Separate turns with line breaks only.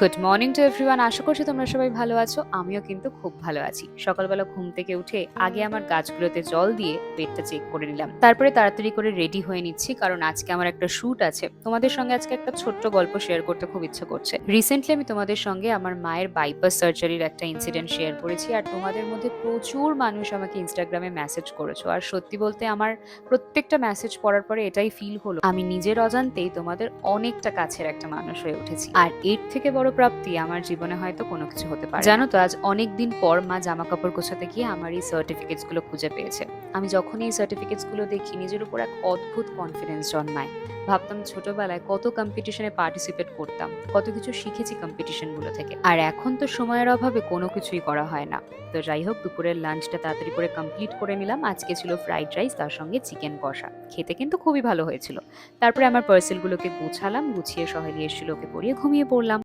Good morning to everyone. আশা করছি তোমরা সবাই ভালো আছো। আমিও কিন্তু খুব ভালো আছি। সকালবেলা ঘুম থেকে উঠে আগে আমার গাছগুলোতে জল দিয়ে পেটটা চেক করে নিলাম, তারপরে তাড়াতাড়ি করে রেডি হয়ে নিচ্ছি, কারণ আজকে আমার একটা শুট আছে। তোমাদের সঙ্গে আজকে একটা ছোট্ট গল্প শেয়ার করতে খুব ইচ্ছা করছে। রিসেন্টলি আমি তোমাদের সঙ্গে আমার মায়ের বাইপাস সার্জারির একটা ইনসিডেন্ট শেয়ার করেছি, আর তোমাদের মধ্যে প্রচুর মানুষ আমাকে ইনস্টাগ্রামে মেসেজ করেছো। আর সত্যি বলতে আমার প্রত্যেকটা মেসেজ পড়ার পরে এটাই ফিল হলো, আমি নিজের অজান্তেই তোমাদের অনেকটা কাছের একটা মানুষ হয়ে উঠেছি। আর এর থেকে বড় প্রাপ্তি আমার জীবনে হয়তো কোনো কিছু হতে পারে না। জানো তো, আজ অনেক দিন পর মা জামা কাপড় গোছাতে গিয়ে আমার এই সার্টিফিকেটস গুলো খুঁজে পেয়েছে। আমি যখন এই সার্টিফিকেটস গুলো দেখি, নিজের উপর এক অদ্ভুত কনফিডেন্স জন্মায়। ভাবতাম ছোটবেলায় কত কম্পিটিশনে পার্টিসিপেট করতাম, কত কিছু শিখেছি কম্পিটিশন গুলো থেকে, আর এখন তো সময়ের অভাবে কোনো কিছুই করা হয় না। তো যাই হোক, দুপুরের লাঞ্চটা তাড়াতাড়ি করে কমপ্লিট করে নিলাম। আজকে ছিল ফ্রাইড রাইস, তার সঙ্গে চিকেন কষা। খেতে কিন্তু খুবই ভালো হয়েছিল। তারপরে আমার পার্সেলগুলোকে গুছালাম, গুছিয়ে সহেলি এসেছিল, ওকে পরিয়ে ঘুমিয়ে পড়লাম।